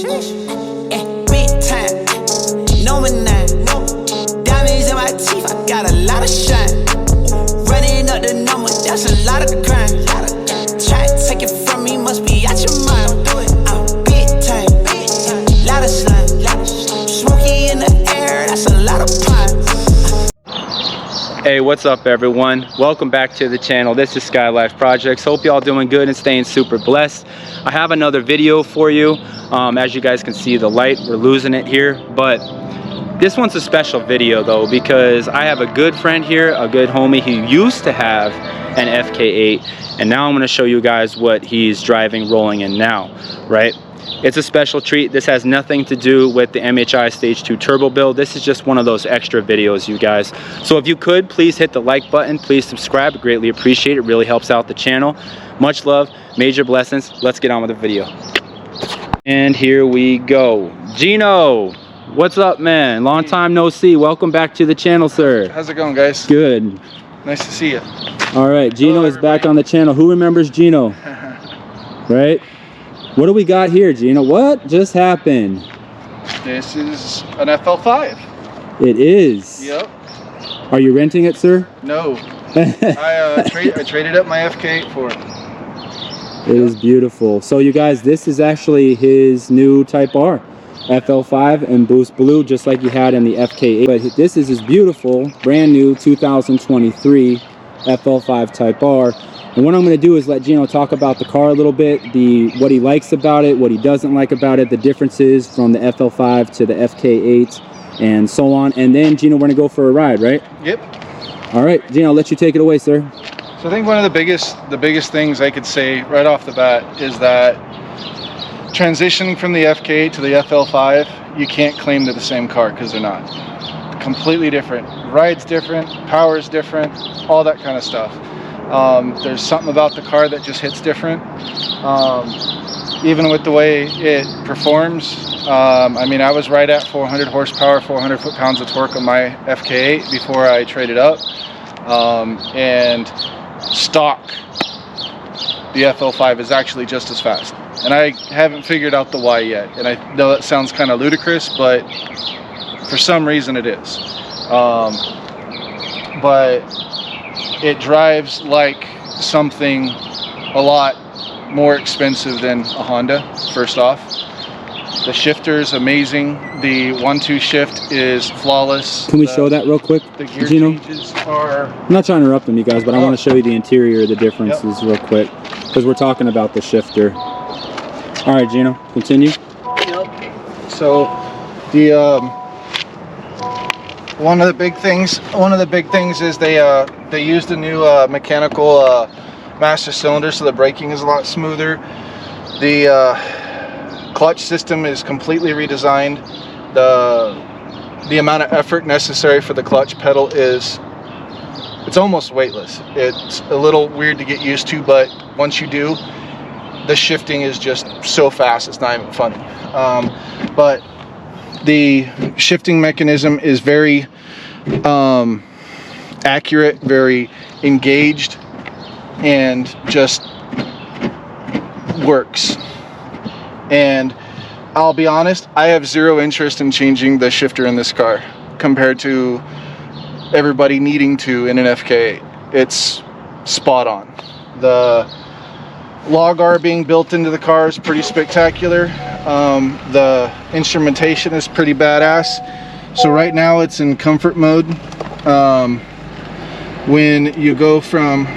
Big time, number 9. Diamonds in my teeth, I got a lot of shine. Running up the number, that's a lot of crime. Try to take it from me, must be out your mind. I'm big time, lot of slime. Smoky in the air, that's a lot of pine. Hey, what's up everyone? Welcome back to the channel. This is Skylyfe Projects. Hope y'all doing good and staying super blessed. I have another video for you. As you guys can see, the light, we're losing it here, but this one's a special video though, because I have a good friend here, a good homie. He used to have an FK8, and now I'm going to show you guys what he's driving, rolling in now, right? It's a special treat. This has nothing to do with the MHI Stage 2 turbo build. This is just one of those extra videos, you guys. So if you could, please hit the like button. Please subscribe. Greatly appreciate it. Really helps out the channel. Much love. Major blessings. Let's get on with the video. And here we go. Gino, what's up, man? Long time no see. Welcome back to the channel, sir. How's it going, guys? Good. Nice to see you. All right, Gino is back on the channel. Who remembers Gino? Right? What do we got here, Gino? What just happened? This is an FL5. It is. Yep. Are you renting it, sir? No. I traded up my FK8 for it. It is beautiful. So you guys, this is actually his new Type R. FL5 and Boost Blue, just like you had in the FK8. But this is his beautiful, brand new 2023 FL5 Type R. And what I'm going to do is let Gino talk about the car a little bit, what he likes about it, what he doesn't like about it, the differences from the FL5 to the FK8, and so on. And then, Gino, we're going to go for a ride, right? Yep. All right, Gino, I'll let you take it away, sir. So I think one of the biggest things I could say right off the bat is that transitioning from the FK8 to the FL5, you can't claim they're the same car, because they're not. Completely different. Ride's different, power's different, all that kind of stuff. There's something about the car that just hits different. Even with the way it performs. I mean, I was right at 400 horsepower, 400 foot-pounds of torque on my FK8 before I traded up. And stock, the FL5 is actually just as fast. And I haven't figured out the why yet. And I know that sounds kind of ludicrous, but for some reason it is. But it drives like something a lot more expensive than a Honda, first off. The shifter's amazing. The 1-2 shift is flawless. Can we show that real quick, the gear Gino? changes are... I'm not trying to interrupt them, you guys, but I want to show you the interior, the differences real quick, because we're talking about the shifter. All right, Gino, continue. Yep. So the one of the big things is they used a new mechanical master cylinder, so the braking is a lot smoother. The clutch system is completely redesigned. The amount of effort necessary for the clutch pedal it's almost weightless. It's a little weird to get used to, but once you do, the shifting is just so fast, it's not even funny. But the shifting mechanism is very accurate, very engaged, and just works. And I'll be honest, I have zero interest in changing the shifter in this car compared to everybody needing to in an FK8. It's spot on. The log R being built into the car is pretty spectacular. The instrumentation is pretty badass. So right now it's in comfort mode. When you go from,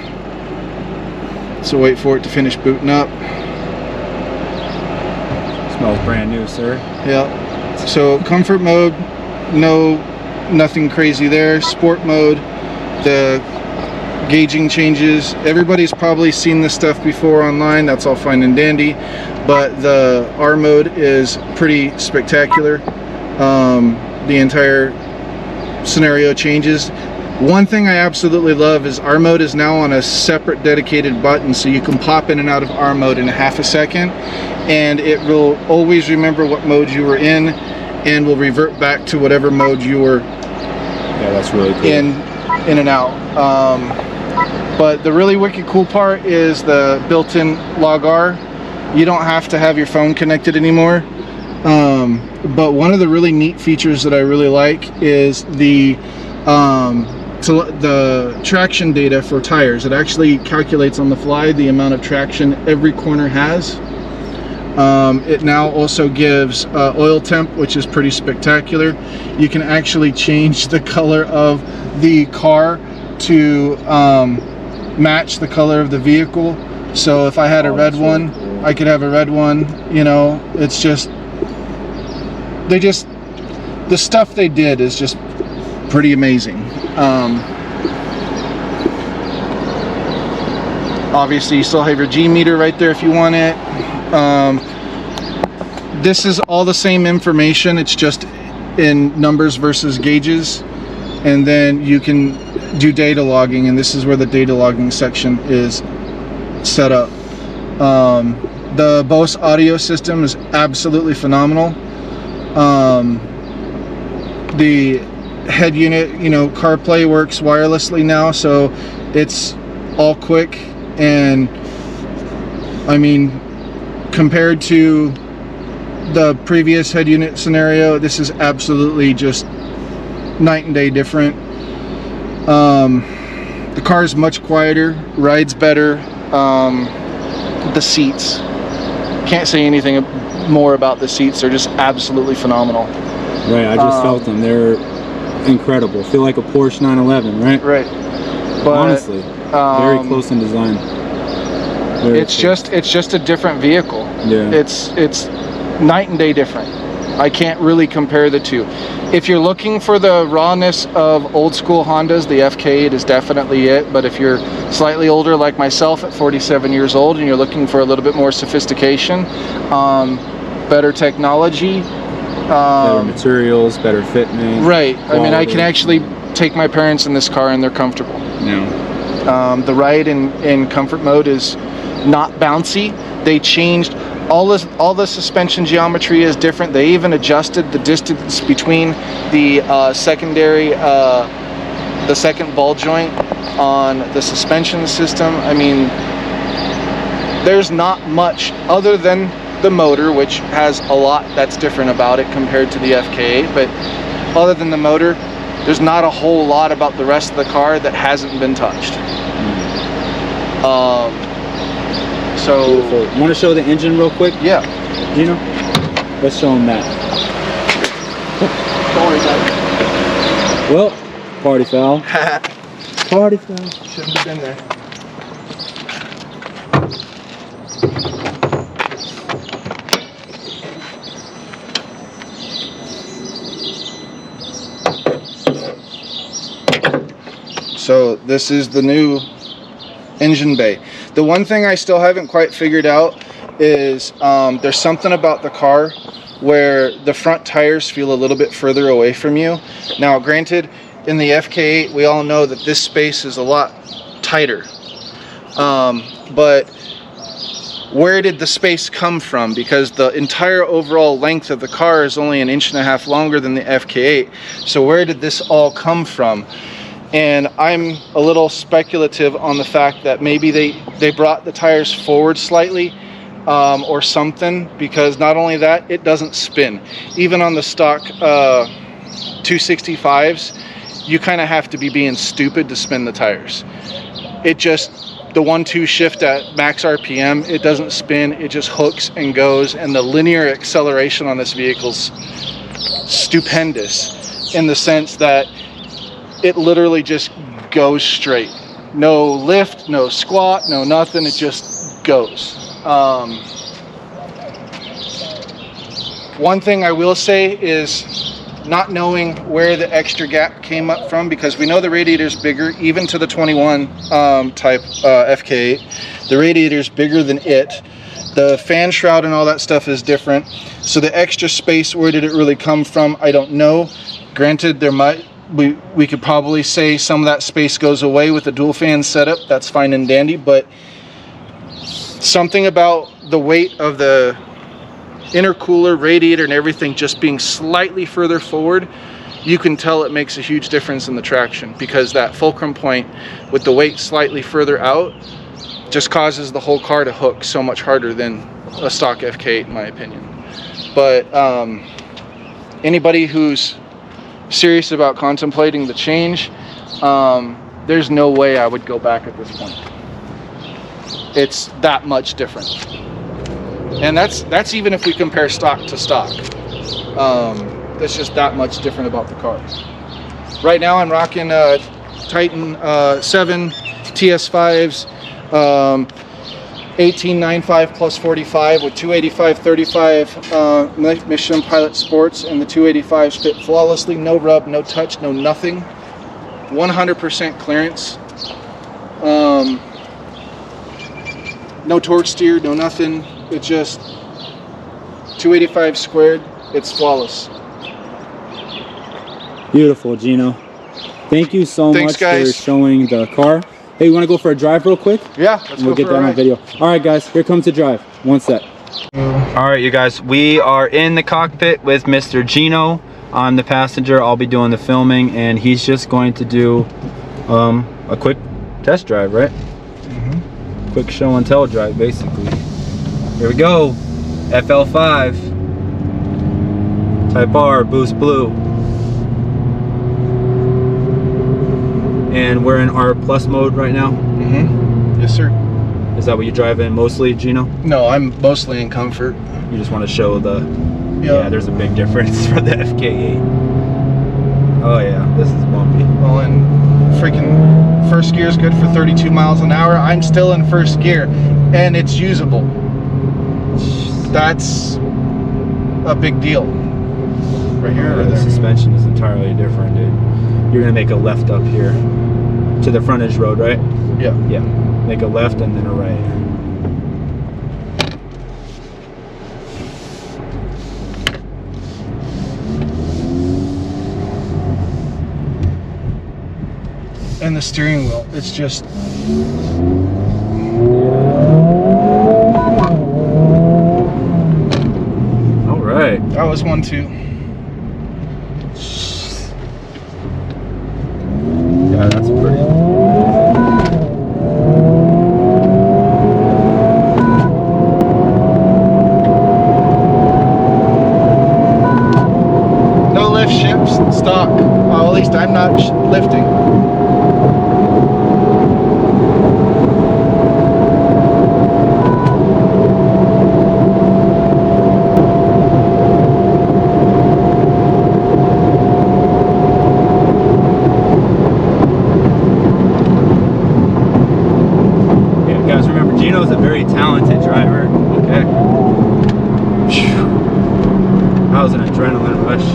so wait for it to finish booting up. Smells brand new, sir. Yeah. So comfort mode, nothing crazy there. Sport mode, the gauging changes. Everybody's probably seen this stuff before online. That's all fine and dandy, but the R mode is pretty spectacular. The entire scenario changes. One thing I absolutely love is R mode is now on a separate dedicated button, so you can pop in and out of R mode in half a second, and it will always remember what mode you were in and will revert back to whatever mode you were that's really cool. in and out. But the really wicked cool part is the built-in log R. You don't have to have your phone connected anymore. But one of the really neat features that I really like is the traction data for tires. It actually calculates on the fly the amount of traction every corner has. It now also gives oil temp, which is pretty spectacular. You can actually change the color of the car to match the color of the vehicle. So if I had a red one, I could have a red one. You know, it's just, the stuff they did is just pretty amazing. Obviously you still have your G meter right there if you want it. This is all the same information, it's just in numbers versus gauges, and then you can do data logging, and this is where the data logging section is set up. The Bose audio system is absolutely phenomenal. The head unit, you know, CarPlay works wirelessly now, so it's all quick, and I mean, compared to the previous head unit scenario, this is absolutely just night and day different. The car is much quieter, rides better. The seats, can't say anything more about the seats. They're just absolutely phenomenal. Right, I just felt them. They're incredible. Feel like a Porsche 911, right? Right. But honestly, very close in design. It's just a different vehicle. Yeah. It's night and day different. I can't really compare the two. If you're looking for the rawness of old school Hondas, the FK8 is definitely it. But if you're slightly older like myself at 47 years old and you're looking for a little bit more sophistication, better technology, better materials, better fitment. Right. Quality. I mean, I can actually take my parents in this car and they're comfortable. Yeah. The ride in comfort mode is not bouncy. They changed all the suspension geometry is different. They even adjusted the distance between the the second ball joint on the suspension system. I mean, there's not much other than the motor, which has a lot that's different about it compared to the FK8, but other than the motor, there's not a whole lot about the rest of the car that hasn't been touched. So beautiful. Want to show the engine real quick? Yeah. Gino, let's show them that. Don't worry about it. Well, party foul. Party foul. Shouldn't have been there. So this is the new engine bay. The one thing I still haven't quite figured out is there's something about the car where the front tires feel a little bit further away from you. Now granted, in the FK8 we all know that this space is a lot tighter, but where did the space come from? Because the entire overall length of the car is only 1.5 inches longer than the FK8. So where did this all come from? And I'm a little speculative on the fact that maybe they brought the tires forward slightly or something, because not only that, it doesn't spin. Even on the stock 265s, you kind of have to be being stupid to spin the tires. It just, the 1-2 shift at max RPM, it doesn't spin, it just hooks and goes, and the linear acceleration on this vehicle's stupendous in the sense that it literally just goes straight. No lift, no squat, no nothing, it just goes. One thing I will say is not knowing where the extra gap came up from, because we know the radiator's bigger, even to the 21 type FK8. The radiator's bigger than it. The fan shroud and all that stuff is different. So the extra space, where did it really come from? I don't know. Granted, there might, we could probably say some of that space goes away with the dual fan setup. That's fine and dandy, but something about the weight of the intercooler, radiator, and everything just being slightly further forward, you can tell it makes a huge difference in the traction, because that fulcrum point with the weight slightly further out just causes the whole car to hook so much harder than a stock FK8, in my opinion. But anybody who's serious about contemplating the change, there's no way I would go back at this point. It's that much different. And that's even if we compare stock to stock. That's just that much different about the car. Right now I'm rocking Titan 7 TS5s, 1895 plus 45 with 285/35 Michelin Pilot Sports, and the 285s fit flawlessly, no rub, no touch, no nothing. 100% clearance. No torque steer, no nothing. It's just 285 squared. It's flawless. Beautiful, Gino. Thank you so much for showing the car. Hey, you want to go for a drive real quick? Yeah, let's go. We'll get that on video. All right, guys, here comes the drive. One sec. All right, you guys, we are in the cockpit with Mr. Gino. I'm the passenger. I'll be doing the filming, and he's just going to do a quick test drive, right? Quick show and tell drive, basically. Here we go. FL5 Type R Boost Blue, and we're in R Plus mode right now. Yes, sir. Is that what you drive in mostly, Gino? No, I'm mostly in comfort. You just want to show the yeah, there's a big difference for the FK8. Oh yeah, this is bumpy. Well, and freaking first gear is good for 32 miles an hour. I'm still in first gear, and it's usable. That's a big deal. Right here. The suspension is entirely different, dude. You're gonna make a left up here to the frontage road, right? Yeah. Yeah. Make a left and then a right. And the steering wheel, it's just all right. That was one too. Yeah, that's pretty. No lift shifts, stock. Well, at least I'm not lifting. Gino's a very talented driver. Okay. That was an adrenaline rush.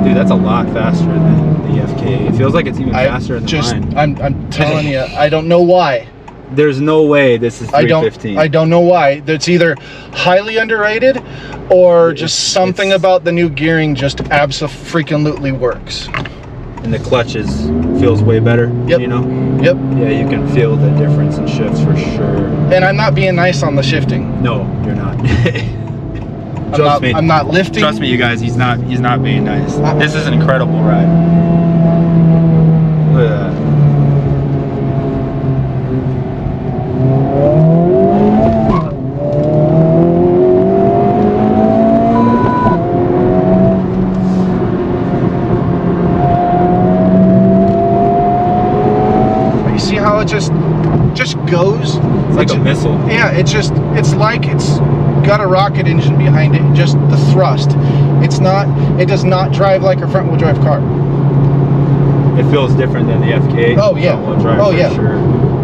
Dude, that's a lot faster than the FK8. It feels like it's even faster than mine. I'm telling you, I don't know why. There's no way this is 315. I don't know why. It's either highly underrated or just something about the new gearing just abso-freaking-lutely works. And the clutches feels way better, yep. You know? Yep. Yeah, you can feel the difference in shifts for sure. And I'm not being nice on the shifting. No, you're not. Trust me. I'm not lifting. Trust me, you guys, he's not being nice. This is an incredible ride. Look at that. It just goes. It's like a missile. Yeah, it's like it's got a rocket engine behind it. Just the thrust. It does not drive like a front wheel drive car. It feels different than the FK8. Oh yeah. Oh yeah. Sure.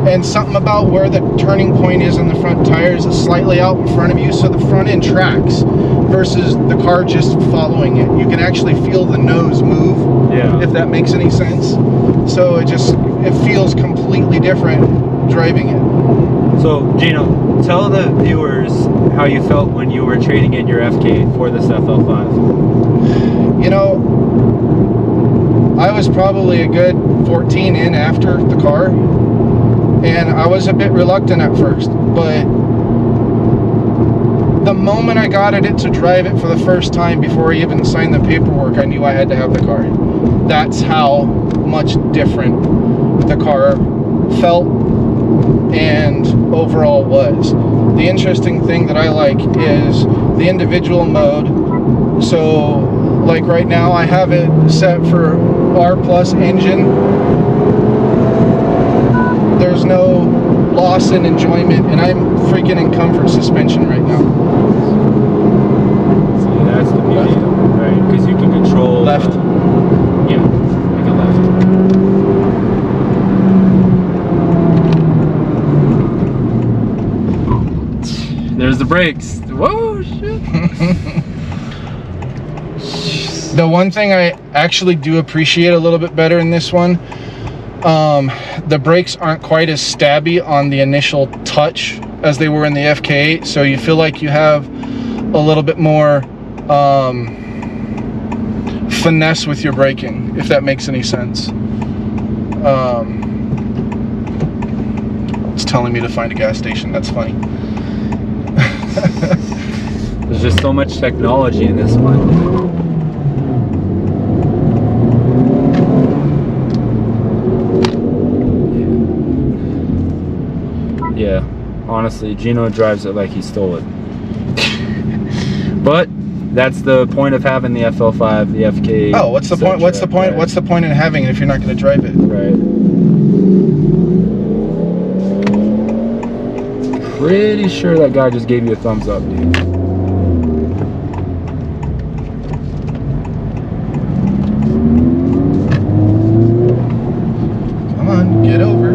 And something about where the turning point is in the front tires is slightly out in front of you, so the front end tracks versus the car just following it. You can actually feel the nose move. Yeah. If that makes any sense. So it feels completely different driving it. So Gino, tell the viewers how you felt when you were trading in your FK8 for this FL5. You know, I was probably a good 14 in after the car, and I was a bit reluctant at first, but the moment I got it to drive it for the first time before I even signed the paperwork, I knew I had to have the car. That's how much different the car felt, and overall was. The interesting thing that I like is the individual mode. So like right now I have it set for R+ engine. There's no loss in enjoyment, and I'm freaking in comfort suspension right now. See, that's the beauty of it, right? Because you can control Left. Yeah, make it left. There's the brakes. Whoa, shit. The one thing I actually do appreciate a little bit better in this one, the brakes aren't quite as stabby on the initial touch as they were in the FK8, so you feel like you have a little bit more finesse with your braking, if that makes any sense. It's telling me to find a gas station. That's funny. There's just so much technology in this one. Yeah, honestly, Gino drives it like he stole it. But that's the point of having the FL5, the FK. Oh, what's the point? What's the point? Right? What's the point in having it if you're not going to drive it? Right. Pretty sure that guy just gave you a thumbs up, dude. Come on, get over.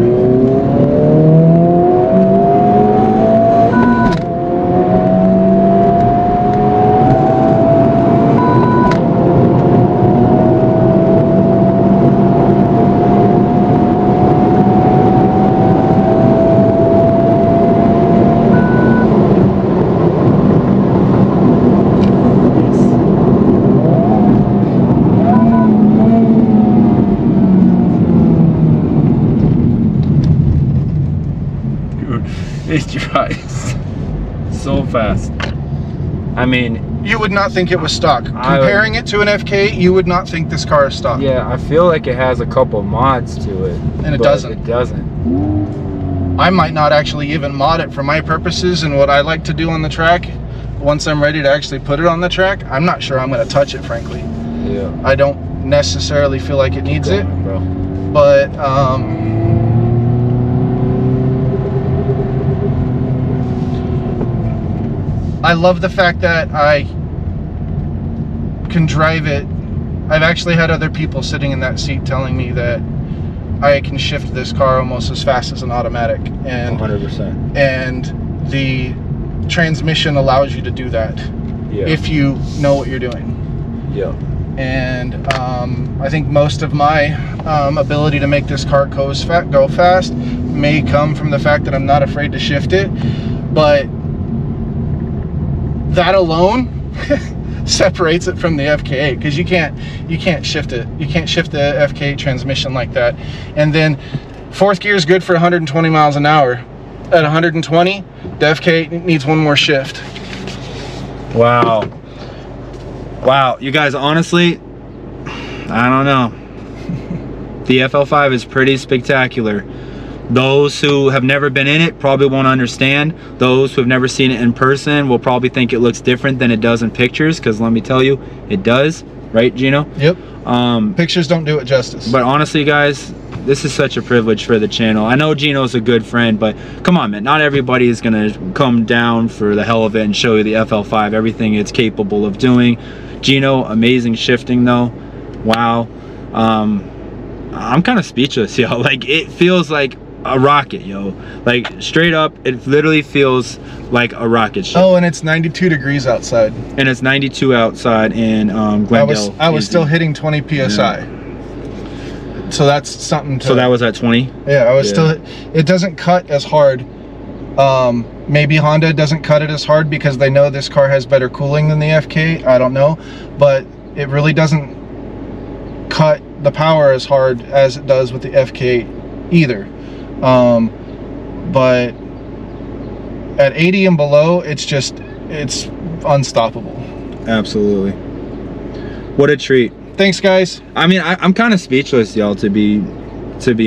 It drives so fast. I mean, You would not think it was stock. Comparing it to an FK, you would not think this car is stock. yeah, I feel like it has a couple mods to it. And it but doesn't. It doesn't. I might not actually even mod it for my purposes and what I like to do on the track. Once I'm ready to actually put it on the track, I'm not sure I'm going to touch it, frankly. Yeah. I don't necessarily feel like it needs it, bro. but I love the fact that I can drive it. I've actually had other people sitting in that seat telling me that I can shift this car almost as fast as an automatic, and 100%. and the transmission allows you to do that, Yeah. if you know what you're doing. Yeah. And I think most of my ability to make this car go fast may come from the fact that I'm not afraid to shift it, but that alone separates it from the FK8, because you can't shift it. You can't shift the FK8 transmission like that. And then fourth gear is good for 120 miles an hour. At 120, the FK8 needs one more shift. Wow. Wow, you guys, honestly, I don't know. The FL5 is pretty spectacular. Those who have never been in it probably won't understand. Those who have never seen it in person will probably think it looks different than it does in pictures, because let me tell you, it does. Right, Gino? Yep. Pictures don't do it justice. But honestly, guys, this is such a privilege for the channel. I know Gino's a good friend, but come on, man. Not everybody is going to come down for the hell of it and show you the FL5, everything it's capable of doing. Gino, amazing shifting, though. Wow. I'm kind of speechless, yo. Like, it feels like a rocket, yo. Like, straight up, it literally feels like a rocket ship. Oh, and it's 92 degrees outside. And it's 92 outside in Glendale. I was still hitting 20 psi. Yeah. So that's something to... So that was at 20? Yeah, I was still... It doesn't cut as hard. Maybe Honda doesn't cut it as hard because they know this car has better cooling than the FK. I don't know. But it really doesn't cut the power as hard as it does with the FK either. But at 80 and below, it's unstoppable. Absolutely. What a treat. Thanks, guys. I mean, I'm kind of speechless, y'all, to be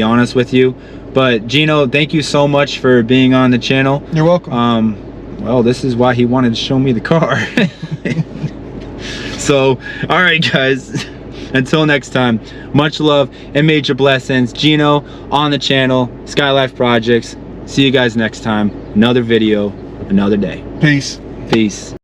honest with you. But Gino, thank you so much for being on the channel. You're welcome. Well, this is why he wanted to show me the car. So, all right, guys. Until next time, much love and major blessings. Gino on the channel, Skylyfe Projects. See you guys next time. Another video, another day. Peace. Peace.